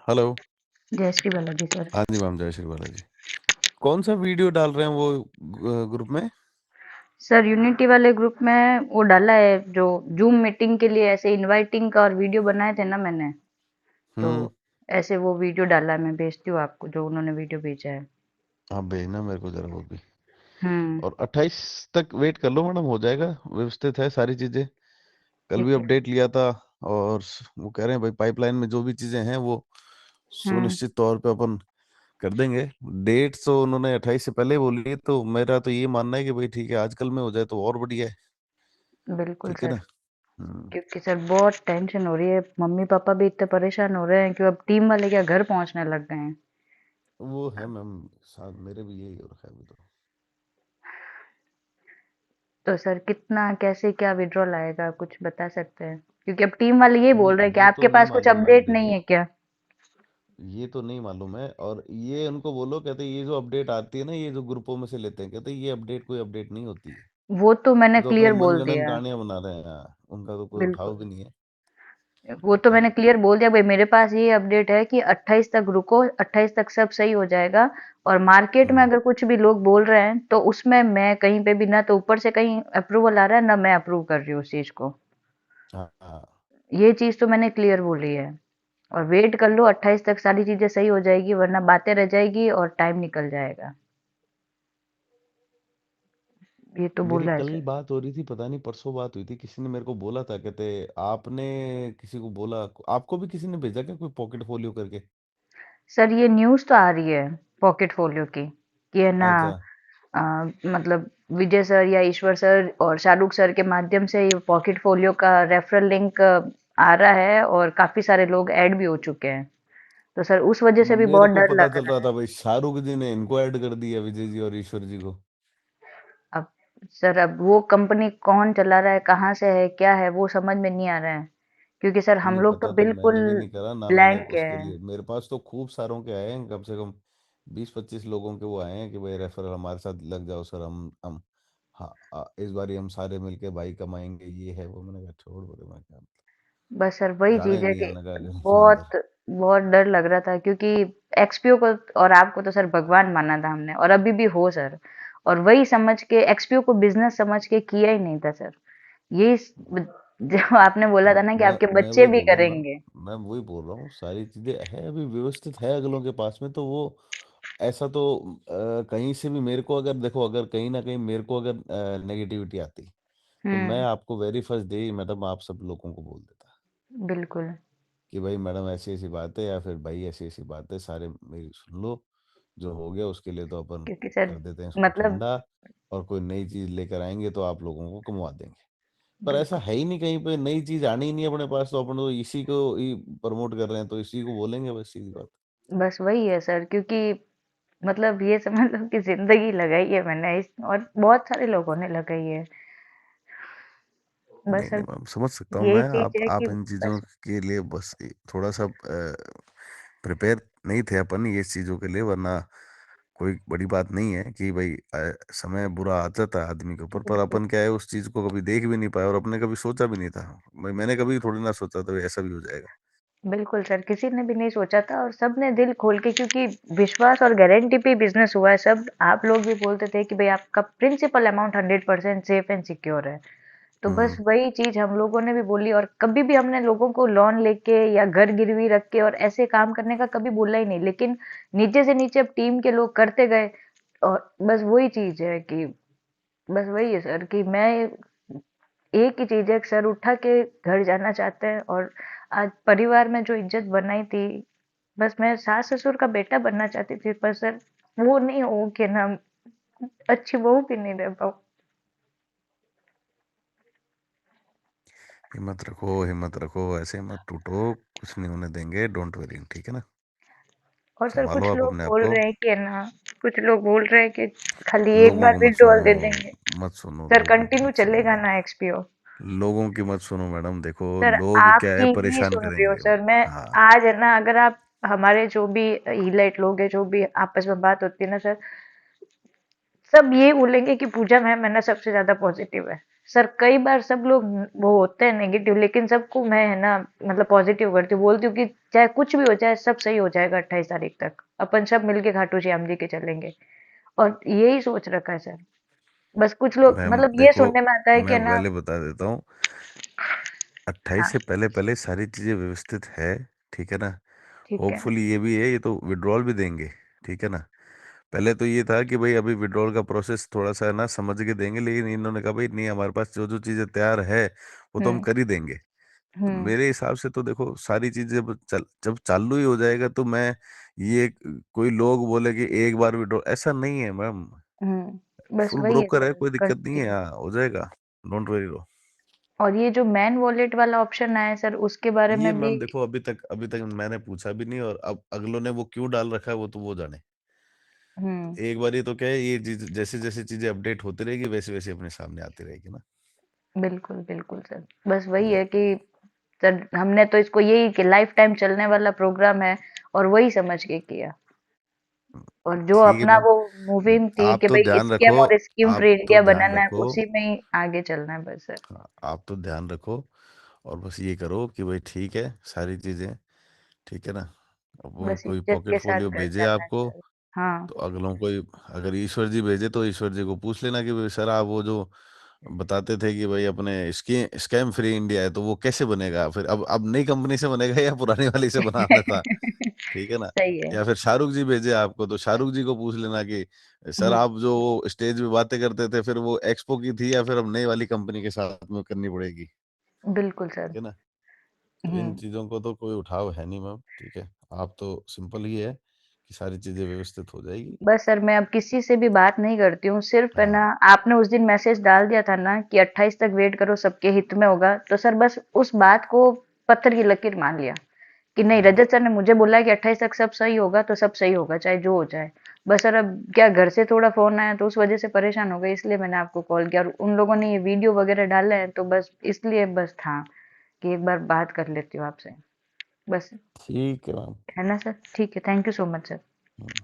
Hello. जय Shri Balaji sir. हाँ जी ma'am, जय श्री बालाजी। कौन सा वीडियो डाल रहे हैं वो ग्रुप में? सर यूनिटी वाले ग्रुप में वो डाला है जो जूम मीटिंग के लिए ऐसे इनवाइटिंग का और वीडियो बनाए थे ना मैंने, तो हम्म। ऐसे वो वीडियो डाला है। मैं भेजती हूँ आपको जो उन्होंने वीडियो भेजा है। हाँ, भेजना मेरे को जरा वो भी। हम्म। और 28 तक वेट कर लो मैडम, हो जाएगा। व्यवस्थित है सारी चीजें। कल भी ठीक है। अपडेट लिया था। और वो कह रहे हैं भाई पाइपलाइन में जो भी चीजें हैं वो हम्म। सुनिश्चित तौर पे अपन कर देंगे। डेट तो उन्होंने 28 से पहले बोली है, तो मेरा तो ये मानना है कि भाई ठीक है, आजकल में हो जाए तो और बढ़िया है। बिल्कुल ठीक है ना? सर। हम्म। क्योंकि सर बहुत टेंशन हो रही है, मम्मी पापा भी इतने परेशान हो रहे हैं कि अब टीम वाले क्या घर पहुंचने लग गए हैं। वो है मैम, साथ मेरे भी यही हो रखा है अभी तो। तो सर कितना कैसे क्या विड्रॉल आएगा कुछ बता सकते हैं? क्योंकि अब टीम वाले ये बोल रहे हैं कि ये तो आपके नहीं पास कुछ मालूम मैम, अपडेट नहीं देखो। है क्या? ये तो नहीं मालूम है, और ये उनको बोलो, कहते ये जो अपडेट आती है ना, ये जो ग्रुपों में से लेते हैं, कहते ये अपडेट कोई अपडेट नहीं होती है। वो तो मैंने ये तो अपने क्लियर बोल मनगढ़ंत दिया। कहानियां बना रहे हैं यहाँ, उनका तो कोई उठाव भी बिल्कुल। नहीं है। वो तो ठीक है मैंने ना? क्लियर बोल दिया भाई, मेरे पास ये अपडेट है कि 28 तक रुको, 28 तक सब सही हो जाएगा। और मार्केट में हम्म। अगर कुछ भी लोग बोल रहे हैं तो उसमें मैं कहीं पे भी ना तो ऊपर से कहीं अप्रूवल आ रहा है ना मैं अप्रूव कर रही हूँ उस चीज को। हाँ हाँ। ये चीज तो मैंने क्लियर बोली है। और वेट कर लो, 28 तक सारी चीजें सही हो जाएगी, वरना बातें रह जाएगी और टाइम निकल जाएगा। ये तो मेरी बोला है कल सर। बात हो रही थी, पता नहीं परसों बात हुई थी, किसी ने मेरे को बोला था, कहते आपने किसी को बोला, आपको भी किसी ने भेजा क्या कोई पॉकेट फोलियो करके? सर ये न्यूज़ तो आ रही है पॉकेट फ़ोलियो की, कि है ना। अच्छा। अ, मतलब विजय सर या ईश्वर सर और शाहरुख सर के माध्यम से ये पॉकेट फ़ोलियो का रेफरल लिंक आ रहा है और काफ़ी सारे लोग ऐड भी हो चुके हैं। तो सर उस वजह से भी मेरे बहुत को डर पता लग चल रहा रहा है। था भाई, शाहरुख जी ने इनको ऐड कर दिया, विजय जी और ईश्वर जी को। अब सर अब वो कंपनी कौन चला रहा है, कहाँ से है, क्या है, वो समझ में नहीं आ रहा है। क्योंकि सर हम नहीं लोग तो पता, तो बिल्कुल मैंने भी नहीं करा ना, मैंने ब्लैंक उसके है। लिए, मेरे पास तो खूब सारों के आए हैं, कम से कम 20-25 लोगों के वो आए हैं कि भाई रेफरल हमारे साथ लग जाओ सर, हम हाँ इस बार हम सारे मिलके भाई कमाएंगे, ये है वो। मैंने कहा छोड़, बोले मैं क्या बस सर वही जाना ही चीज है नहीं है, कि मैंने कहा इसमें अंदर। बहुत बहुत डर लग रहा था, क्योंकि एक्सपीओ को और आपको तो सर भगवान माना था हमने, और अभी भी हो सर। और वही समझ के एक्सपीओ को बिजनेस समझ के किया ही नहीं था सर। ये जो आपने बोला था ना कि आपके मैं बच्चे वही भी बोल रहा हूँ मैम। करेंगे। मैं वही बोल रहा हूँ, सारी चीजें है अभी व्यवस्थित है अगलों के पास में, तो वो ऐसा तो कहीं से भी मेरे को अगर देखो, अगर कहीं ना कहीं मेरे को अगर नेगेटिविटी आती, तो मैं हम्म। आपको वेरी फर्स्ट डे ही मैडम आप सब लोगों को बोल देता बिल्कुल। कि भाई मैडम ऐसी ऐसी बात है, या फिर भाई ऐसी ऐसी बात है, सारे मेरी सुन लो। जो हो गया उसके लिए तो अपन क्योंकि सर कर देते हैं इसको मतलब ठंडा, और कोई नई चीज लेकर आएंगे तो आप लोगों को कमवा देंगे। पर ऐसा बिल्कुल। है ही नहीं, कहीं पे नई चीज आनी ही नहीं अपने पास, तो अपन तो इसी को ही प्रमोट कर रहे हैं, तो इसी को बोलेंगे, बस सीधी बात। बस वही है सर, क्योंकि मतलब ये समझ लो कि जिंदगी लगाई है मैंने इस, और बहुत सारे लोगों ने लगाई है। बस नहीं नहीं सर मैम, समझ सकता हूँ यही मैं। चीज है कि आप इन चीज़ों बस। के लिए बस थोड़ा सा प्रिपेयर नहीं थे अपन ये चीज़ों के लिए, वरना कोई बड़ी बात नहीं है कि भाई समय बुरा आ जाता है आदमी के ऊपर, पर बिल्कुल। अपन क्या है, उस चीज़ को कभी देख भी नहीं पाए, और अपने कभी सोचा भी नहीं था। मैंने कभी थोड़ी ना सोचा था भाई ऐसा भी हो जाएगा। बिल्कुल सर, किसी ने भी नहीं सोचा था और सबने दिल खोल के, क्योंकि विश्वास और गारंटी पे बिजनेस हुआ है सब। आप लोग भी बोलते थे कि भाई आपका principal amount 100% safe and secure है। तो बस हम्म। वही चीज हम लोगों ने भी बोली, और कभी भी हमने लोगों को लोन लेके या घर गिरवी रख के और ऐसे काम करने का कभी बोला ही नहीं, लेकिन नीचे से नीचे अब टीम के लोग करते गए। और बस वही चीज है कि बस वही है सर कि मैं एक ही चीज है कि सर उठा के घर जाना चाहते हैं। और आज परिवार में जो इज्जत बनाई थी, बस मैं सास ससुर का बेटा बनना चाहती थी, पर सर वो नहीं हो के ना, अच्छी बहू भी नहीं रह पाऊँ। हिम्मत रखो, ऐसे मत टूटो, कुछ नहीं होने देंगे, डोंट वरी, ठीक है ना? और सर संभालो कुछ आप लोग अपने आप बोल को। रहे हैं कि है ना, कुछ लोग बोल रहे हैं कि खाली एक लोगों बार को मत विड्रॉल सुनो, दे देंगे। मत सुनो, सर लोगों की कंटिन्यू मत सुनो चलेगा मैडम। ना एक्सपीओ? लोगों की मत सुनो मैडम, देखो सर लोग क्या है, आपकी ही परेशान सुन रही हूँ करेंगे सर वो। मैं। हाँ। आज है ना, अगर आप हमारे जो भी इलाइट लोग हैं, जो भी आपस में बात होती है ना सर, सब ये बोलेंगे कि पूजा मैम है ना सबसे ज्यादा पॉजिटिव है। सर कई बार सब लोग वो होते हैं नेगेटिव, लेकिन सबको मैं है ना मतलब पॉजिटिव करती हूँ, बोलती हूँ कि चाहे कुछ भी हो जाए सब सही हो जाएगा, 28 तारीख तक अपन सब मिलके खाटू श्याम जी के चलेंगे। और यही सोच रखा है सर। बस कुछ लोग मैम मतलब ये देखो, सुनने में आता है कि मैं है ना। पहले बता देता हूँ, 28 हाँ से पहले पहले सारी चीजें व्यवस्थित है, ठीक है ना। ठीक है। होपफुली ये भी है, ये तो विड्रॉल भी देंगे, ठीक है ना। पहले तो ये था कि भाई अभी विड्रॉल का प्रोसेस थोड़ा सा है ना समझ के देंगे, लेकिन इन्होंने कहा भाई नहीं, हमारे पास जो जो चीजें तैयार है वो तो हम हम्म कर ही देंगे। तो हम्म मेरे हिसाब से तो देखो, सारी चीजें जब चालू ही हो जाएगा तो मैं ये, कोई लोग बोले कि एक बार विड्रॉल, ऐसा नहीं है मैम। बस फुल वही है ब्रोकर है, सर, कोई दिक्कत नहीं है, कंटिन्यू। हाँ हो जाएगा। Don't worry. और ये जो मैन वॉलेट वाला ऑप्शन आया है सर, उसके बारे ये में भी। मैम देखो, अभी तक मैंने पूछा भी नहीं, और अब अगलों ने वो क्यों डाल रखा है वो तो वो जाने। हम्म एक बार ये तो क्या है, ये जैसे जैसे चीजें अपडेट होती रहेगी वैसे वैसे अपने सामने आती रहेगी ना। बिल्कुल बिल्कुल सर। बस वही या है कि सर हमने तो इसको यही कि लाइफ टाइम चलने वाला प्रोग्राम है, और वही समझ के किया। और जो ठीक है अपना मैम। वो मूविंग थी आप कि तो भाई ध्यान स्कैम रखो, और स्कीम आप फ्री तो इंडिया ध्यान बनाना है, रखो, उसी में ही आगे चलना है बस सर। हाँ, आप तो ध्यान रखो, और बस ये करो कि भाई ठीक है, सारी चीजें ठीक है ना। अब वो बस कोई इज्जत के साथ पोर्टफोलियो घर भेजे चलना है आपको, सर। हाँ। तो अगलों को अगर ईश्वर जी भेजे तो ईश्वर जी को पूछ लेना कि भाई सर, आप वो जो बताते थे कि भाई अपने स्कैम फ्री इंडिया है, तो वो कैसे बनेगा फिर, अब नई कंपनी से बनेगा या पुरानी वाली से बनाना था, ठीक है ना। सही है। या फिर शाहरुख जी भेजे आपको, तो शाहरुख जी को पूछ लेना कि सर, हम्म, आप जो स्टेज पे बातें करते थे फिर वो एक्सपो की थी या फिर अब नई वाली कंपनी के साथ में करनी पड़ेगी, बिल्कुल सर। ठीक है ना। तो इन हम्म चीजों को तो कोई उठाव है नहीं मैम, ठीक है। आप तो सिंपल ही है कि सारी चीजें व्यवस्थित हो जाएगी। बस सर मैं अब किसी से भी बात नहीं करती हूँ, सिर्फ है ना हाँ आपने उस दिन मैसेज डाल दिया था ना कि 28 तक वेट करो सबके हित में होगा, तो सर बस उस बात को पत्थर की लकीर मान लिया कि नहीं, हाँ रजत सर ने मुझे बोला है कि 28 तक सब सही होगा तो सब सही होगा चाहे जो हो जाए। बस सर अब क्या घर से थोड़ा फोन आया तो उस वजह से परेशान हो गई, इसलिए मैंने आपको कॉल किया, और उन लोगों ने ये वीडियो वगैरह डाले हैं तो बस इसलिए बस था कि एक बार बात कर लेती हूँ आपसे। बस। ठीक है मैम। है ना सर, ठीक है, thank you so much sir. Hmm.